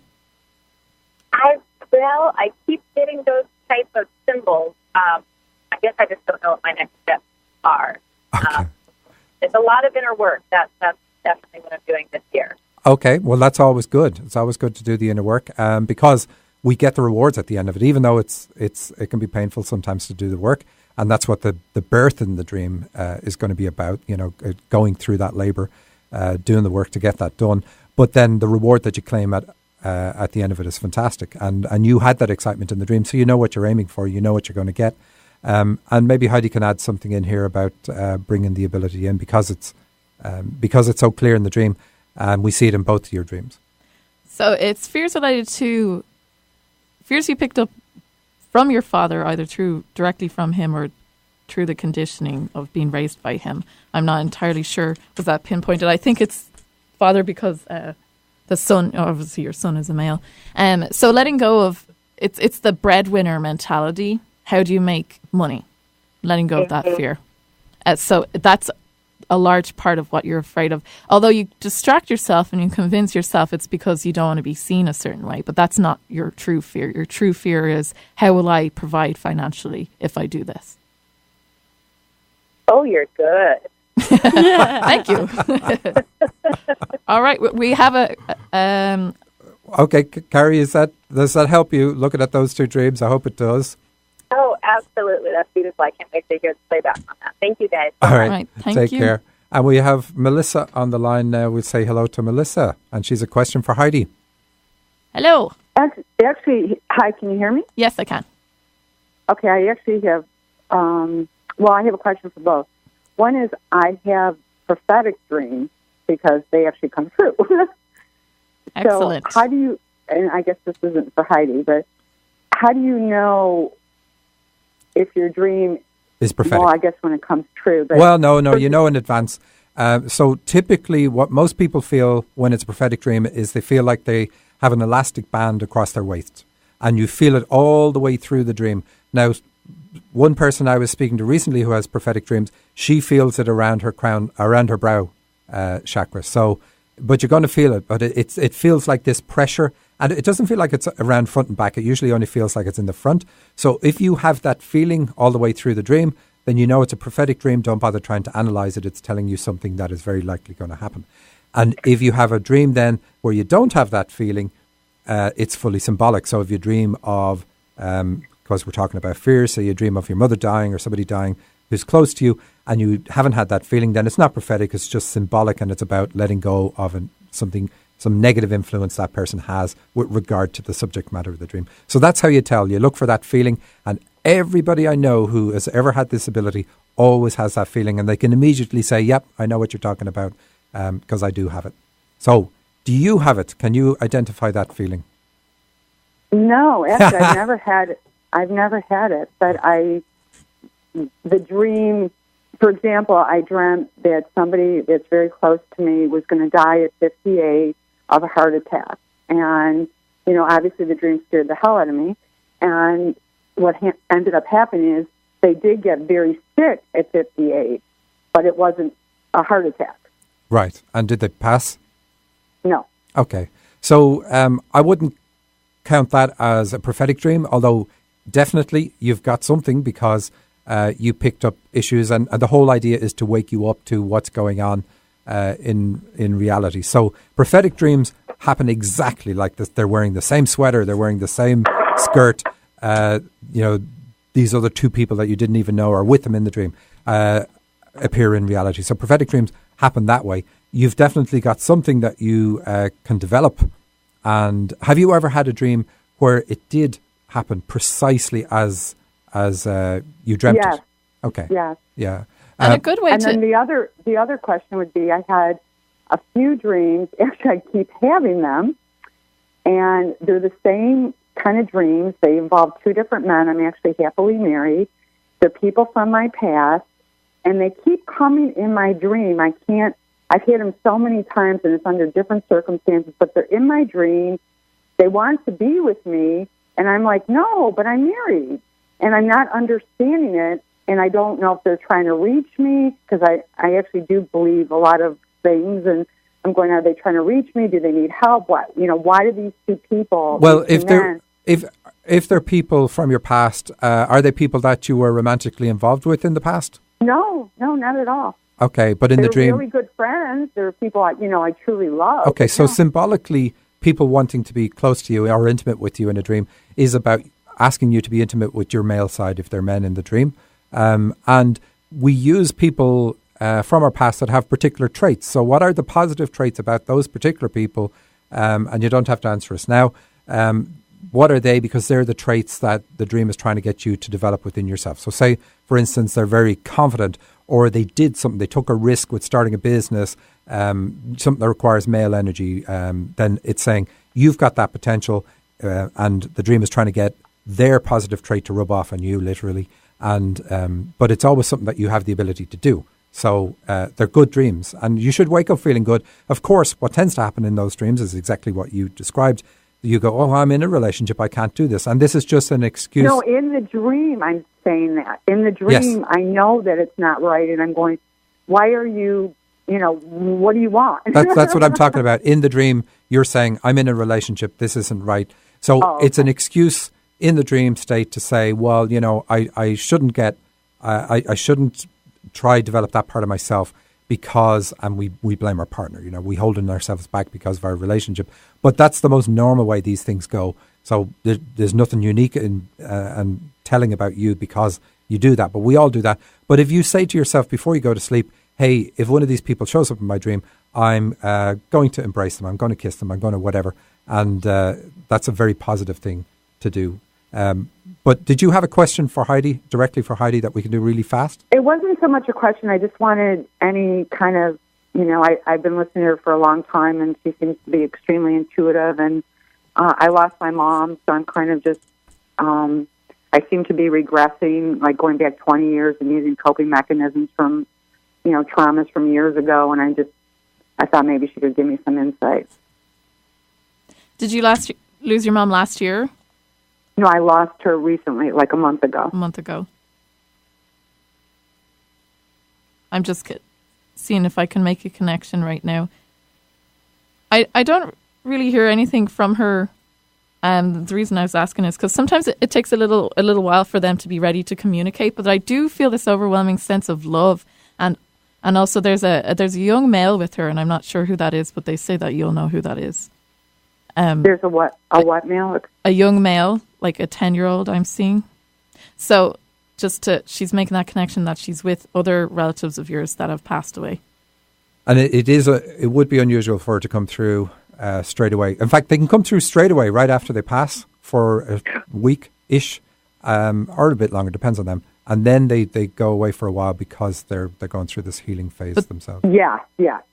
I keep getting those type of symbols. I guess I just don't know what my next steps are. Okay. It's a lot of inner work. That's definitely what I'm doing this year. Okay, well, that's always good. It's always good to do the inner work, because we get the rewards at the end of it, even though it can be painful sometimes to do the work. And that's what the birth in the dream is going to be about, going through that labour, doing the work to get that done. But then the reward that you claim at the end of it is fantastic. And you had that excitement in the dream, so you know what you're aiming for, you know what you're going to get. And maybe Heidi can add something in here about bringing the ability in because it's so clear in the dream, and we see it in both of your dreams. So it's fears related to fears you picked up from your father, either directly from him or through the conditioning of being raised by him. I'm not entirely sure was that pinpointed. I think it's father because the son, obviously your son is a male. So letting go of, it's the breadwinner mentality. How do you make money? Letting go of that fear. So that's a large part of what you're afraid of. Although you distract yourself and you convince yourself it's because you don't want to be seen a certain way, but that's not your true fear. Your true fear is, how will I provide financially if I do this? Oh, you're good. Thank you. All right, we have a... Okay, Carrie, does that help you looking at those two dreams? I hope it does. Oh, absolutely. That's beautiful. I can't wait to hear the playback on that. Thank you, guys. All right. Take care. And we have Melissa on the line now. We'll say hello to Melissa. And she's a question for Heidi. Hello. Actually, hi, can you hear me? Yes, I can. Okay, I actually have, I have a question for both. One is I have prophetic dreams because they actually come true. Excellent. So how do you, and I guess this isn't for Heidi, but how do you know if your dream is prophetic? Well, I guess when it comes true. But no, you know in advance. So typically what most people feel when it's a prophetic dream is they feel like they have an elastic band across their waist. And you feel it all the way through the dream. Now, one person I was speaking to recently who has prophetic dreams, she feels it around her crown, around her brow chakra. So, but you're going to feel it. But it feels like this pressure. And it doesn't feel like it's around front and back. It usually only feels like it's in the front. So if you have that feeling all the way through the dream, then you know it's a prophetic dream. Don't bother trying to analyze it. It's telling you something that is very likely going to happen. And if you have a dream then where you don't have that feeling, it's fully symbolic. So if you dream of, because we're talking about fear, so you dream of your mother dying or somebody dying who's close to you and you haven't had that feeling, then it's not prophetic. It's just symbolic, and it's about letting go of some negative influence that person has with regard to the subject matter of the dream. So that's how you tell. You look for that feeling, and everybody I know who has ever had this ability always has that feeling, and they can immediately say, yep, I know what you're talking about, because I do have it. So do you have it? Can you identify that feeling? No, actually, I've never had it. But the dream, for example, I dreamt that somebody that's very close to me was going to die at 58 of a heart attack. And, obviously the dream scared the hell out of me. And what ended up happening is they did get very sick at 58, but it wasn't a heart attack. Right. And did they pass? No. Okay. So I wouldn't count that as a prophetic dream, although definitely you've got something because you picked up issues, and the whole idea is to wake you up to what's going on in reality. So prophetic dreams happen exactly like this. They're wearing the same sweater, they're wearing the same skirt. These other two people that you didn't even know are with them in the dream appear in reality. So prophetic dreams happen that way. You've definitely got something that you can develop. And have you ever had a dream where it did happen precisely as you dreamt yes. it? Okay. Yes. Yeah. And a good way and then the other question would be, I had a few dreams. Actually, I keep having them, and they're the same kind of dreams. They involve two different men. I'm actually happily married. They're people from my past, and they keep coming in my dream. I've had them so many times, and it's under different circumstances, but they're in my dream. They want to be with me, and I'm like, no, but I'm married. And I'm not understanding it, and I don't know if they're trying to reach me, because I actually do believe a lot of things, and I'm going, are they trying to reach me? Do they need help? What? Why do these two people... Well, if they're people from your past, are they people that you were romantically involved with in the past? No, not at all. Okay, but in the dream... They're really good friends. They're people I truly love. Okay, so symbolically, people wanting to be close to you or intimate with you in a dream is about asking you to be intimate with your male side if they're men in the dream. And we use people from our past that have particular traits. So what are the positive traits about those particular people? And you don't have to answer us now. What are they? Because they're the traits that the dream is trying to get you to develop within yourself. So say, for instance, they're very confident, or they did something, they took a risk with starting a business, something that requires male energy, then it's saying you've got that potential, and the dream is trying to get their positive trait to rub off on you, literally. And but it's always something that you have the ability to do. So they're good dreams, and you should wake up feeling good. Of course, what tends to happen in those dreams is exactly what you described. You go, oh, I'm in a relationship, I can't do this. And this is just an excuse. No, in the dream, I'm saying that. In the dream, yes. I know that it's not right, and I'm going, why are you, what do you want? That's what I'm talking about. In the dream, you're saying, I'm in a relationship, this isn't right. So It's an excuse in the dream state to say, well, I shouldn't I shouldn't try develop that part of myself because, and we blame our partner, we holding ourselves back because of our relationship. But that's the most normal way these things go. So there's nothing unique in and telling about you because you do that. But we all do that. But if you say to yourself before you go to sleep, hey, if one of these people shows up in my dream, I'm going to embrace them, I'm going to kiss them, I'm going to whatever. And that's a very positive thing to do. But did you have a question for Heidi, directly for Heidi, that we can do really fast? It wasn't so much a question. I just wanted any kind of, I've been listening to her for a long time, and she seems to be extremely intuitive. And I lost my mom, so I'm kind of just, I seem to be regressing, like going back 20 years and using coping mechanisms from, traumas from years ago. And I thought maybe she could give me some insight. Did you lose your mom last year? No, I lost her recently, like a month ago. I'm just seeing if I can make a connection right now. I don't really hear anything from her. The reason I was asking is because sometimes it takes a little while for them to be ready to communicate. But I do feel this overwhelming sense of love, and also there's a young male with her, and I'm not sure who that is, but they say that you'll know who that is. There's a what male? A young male, like a 10-year-old I'm seeing. So she's making that connection that she's with other relatives of yours that have passed away. And it would be unusual for her to come through straight away. In fact, they can come through straight away right after they pass for a week-ish, or a bit longer, depends on them. And then they go away for a while because they're going through this healing phase themselves. Yeah.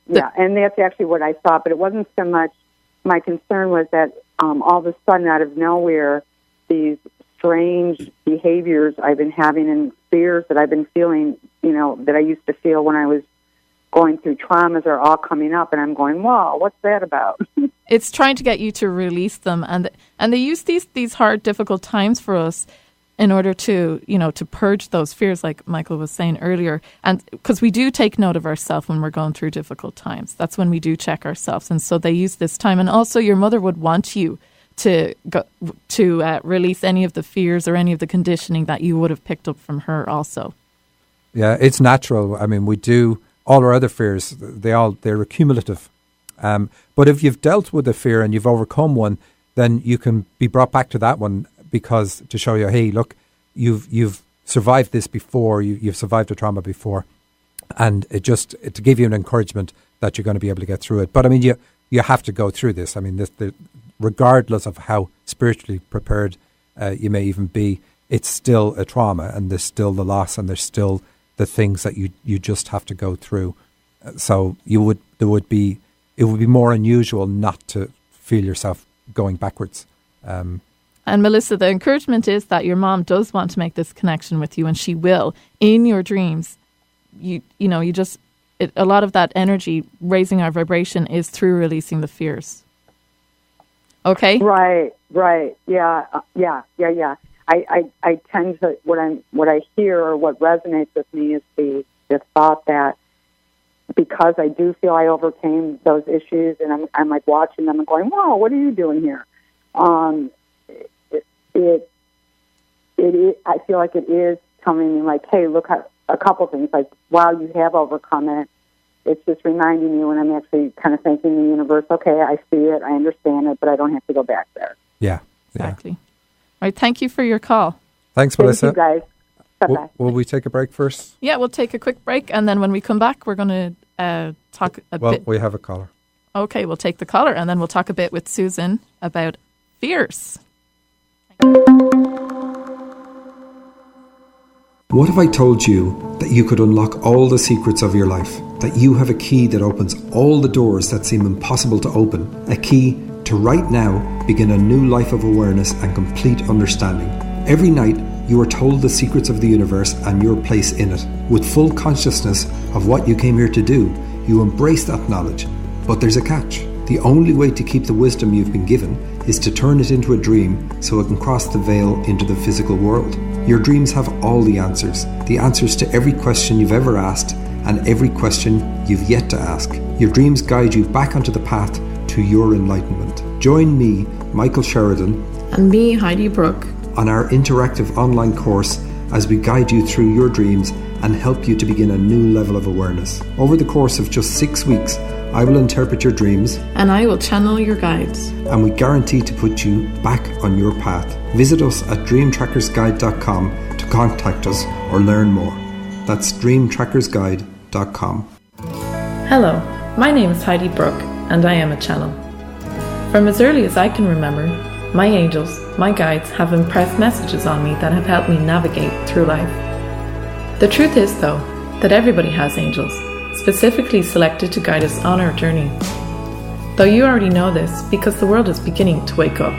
And that's actually what I thought, but it wasn't so much. My concern was that all of a sudden, out of nowhere, these strange behaviors I've been having and fears that I've been feeling, that I used to feel when I was going through traumas are all coming up, and I'm going, wow, what's that about? It's trying to get you to release them, and they use these hard, difficult times for us in order to, to purge those fears, like Michael was saying earlier. And because we do take note of ourselves when we're going through difficult times. That's when we do check ourselves. And so they use this time. And also your mother would want you to release any of the fears or any of the conditioning that you would have picked up from her also. Yeah, it's natural. I mean, we do all our other fears. They're accumulative. But if you've dealt with a fear and you've overcome one, then you can be brought back to that one, because to show you, hey, look, you've survived this before, you've survived a trauma before, and to give you an encouragement that you're going to be able to get through it. But I mean, you have to go through this. I mean, regardless of how spiritually prepared you may even be, it's still a trauma, and there's still the loss, and there's still the things that you just have to go through. So it would be more unusual not to feel yourself going backwards. And Melissa, the encouragement is that your mom does want to make this connection with you, and she will in your dreams. A lot of that energy, raising our vibration, is through releasing the fears. Okay. Right. Yeah. I tend to what I hear or what resonates with me is the thought that because I do feel I overcame those issues, and I'm like watching them and going, "Wow, what are you doing here?" I feel like it is telling me, like, hey, look, a couple things, like, wow, you have overcome it. it's just reminding me when I'm actually kind of thanking the universe, okay, I see it, I understand it, but I don't have to go back there. Yeah. Exactly. All right, thank you for your call. Thanks, Melissa. Thank you, guys. Bye-bye. Will we take a break first? Yeah, we'll take a quick break, and then when we come back, we're going to talk a bit. Well, we have a caller. Okay, we'll take the caller, and then we'll talk a bit with Susan about fears. What if I told you that you could unlock all the secrets of your life? That you have a key that opens all the doors that seem impossible to open? A key to right now begin a new life of awareness and complete understanding. Every night you are told the secrets of the universe and your place in it. With full consciousness of what you came here to do, you embrace that knowledge. But there's a catch. The only way to keep the wisdom you've been given is to turn it into a dream so it can cross the veil into the physical world. Your dreams have all the answers to every question you've ever asked and every question you've yet to ask. Your dreams guide you back onto the path to your enlightenment. Join me, Michael Sheridan, and me, Heidi Brooke, on our interactive online course as we guide you through your dreams and help you to begin a new level of awareness. Over the course of just 6 weeks, I will interpret your dreams and I will channel your guides. And we guarantee to put you back on your path. Visit us at dreamtrackersguide.com to contact us or learn more. That's dreamtrackersguide.com. Hello, my name is Heidi Brooke and I am a channel. From as early as I can remember, my angels, my guides, have impressed messages on me that have helped me navigate through life. The truth is, though, that everybody has angels, specifically selected to guide us on our journey. Though you already know this because the world is beginning to wake up.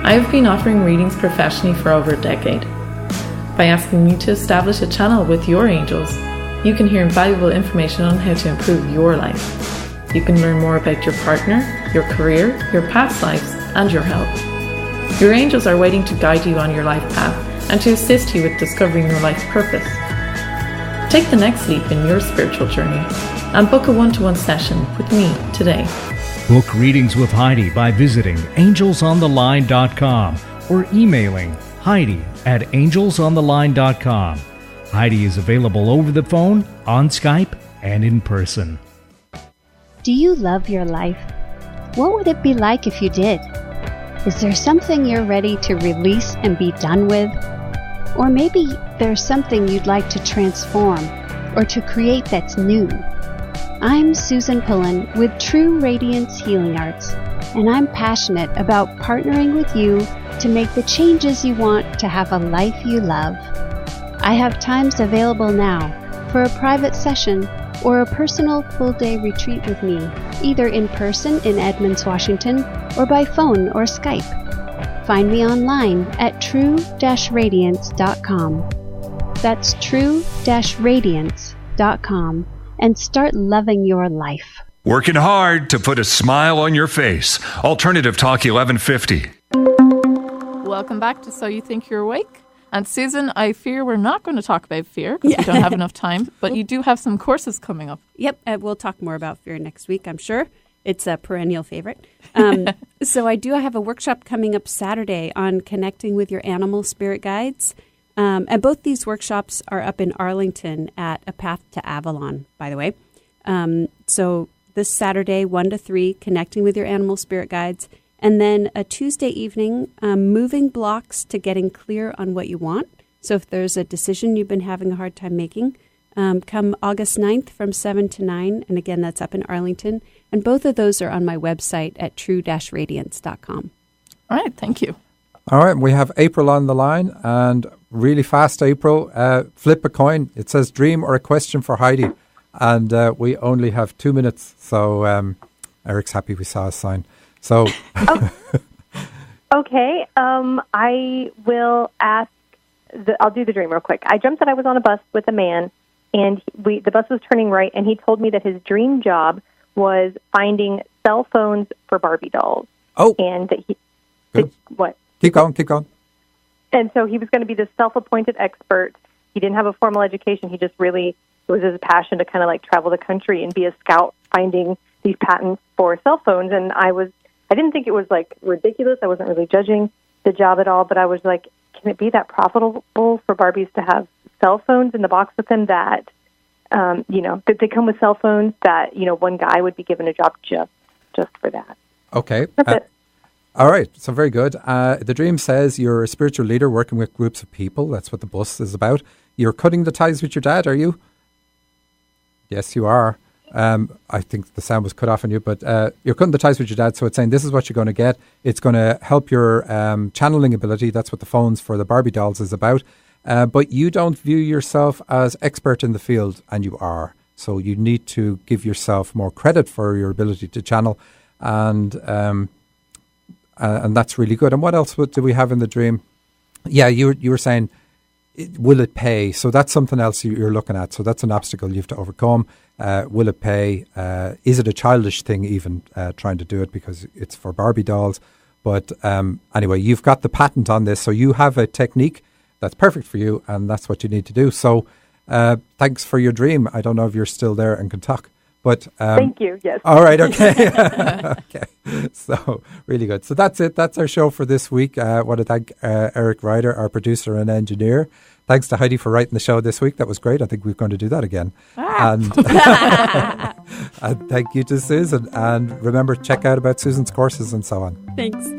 I have been offering readings professionally for over a decade. By asking me to establish a channel with your angels, you can hear valuable information on how to improve your life. You can learn more about your partner, your career, your past lives, and your health. Your angels are waiting to guide you on your life path and to assist you with discovering your life purpose. Take the next leap in your spiritual journey and book a one-to-one session with me today. Book readings with Heidi by visiting angelsontheline.com or emailing Heidi@angelsontheline.com. Heidi is available over the phone, on Skype, and in person. Do you love your life? What would it be like if you did? Is there something you're ready to release and be done with? Or maybe there's something you'd like to transform or to create that's new. I'm Susan Pullen with True Radiance Healing Arts, and I'm passionate about partnering with you to make the changes you want to have a life you love. I have times available now for a private session or a personal full-day retreat with me, either in person in Edmonds, Washington, or by phone or Skype. Find me online at true-radiance.com. That's true-radiance.com, and start loving your life. Working hard to put a smile on your face. Alternative Talk 1150. Welcome back to So You Think You're Awake. And Susan, I fear we're not going to talk about fear because we don't have enough time, but you do have some courses coming up. Yep, we'll talk more about fear next week, I'm sure. It's a perennial favorite. So I have a workshop coming up Saturday on connecting with your animal spirit guides. And both these workshops are up in Arlington at A Path to Avalon, by the way. So this Saturday, 1 to 3, connecting with your animal spirit guides. And then a Tuesday evening, moving blocks to getting clear on what you want. So if there's a decision you've been having a hard time making, come August 9th from 7 to 9. And again, that's up in Arlington. And both of those are on my website at true-radiance.com. All right, thank you. All right, we have April on the line, and really fast, April, flip a coin. It says dream or a question for Heidi, and we only have 2 minutes, so Eric's happy we saw a sign. So, okay, I will ask. I'll do the dream real quick. I dreamt that I was on a bus with a man, and the bus was turning right, and he told me that his dream job was finding cell phones for Barbie dolls. Oh, and that he what? Keep going. And so he was going to be this self-appointed expert. He didn't have a formal education. He just really, it was his passion to kind of like travel the country and be a scout finding these patents for cell phones. And I didn't think it was like ridiculous. I wasn't really judging the job at all, but I was like, can it be that profitable for Barbies to have cell phones in the box with them that that they come with cell phones that, one guy would be given a job just for that. Okay. That's it. All right. So very good. The dream says you're a spiritual leader working with groups of people. That's what the bus is about. You're cutting the ties with your dad, are you? Yes, you are. I think the sound was cut off on you, but you're cutting the ties with your dad. So it's saying this is what you're going to get. It's going to help your channeling ability. That's what the phones for the Barbie dolls is about. But you don't view yourself as expert in the field, and you are. So you need to give yourself more credit for your ability to channel, and that's really good. And what else do we have in the dream? Yeah, you were saying, will it pay? So that's something else you're looking at. So that's an obstacle you have to overcome. Will it pay? Is it a childish thing even trying to do it because it's for Barbie dolls? But anyway, you've got the patent on this. So you have a technique that's perfect for you, and that's what you need to do. So thanks for your dream. I don't know if you're still there and can talk. But thank you. Yes. All right. Okay. Okay. So really good. So that's it. That's our show for this week. I want to thank Eric Ryder, our producer and engineer. Thanks to Heidi for writing the show this week. That was great. I think we're going to do that again. And thank you to Susan. And remember, check out about Susan's courses and so on. Thanks.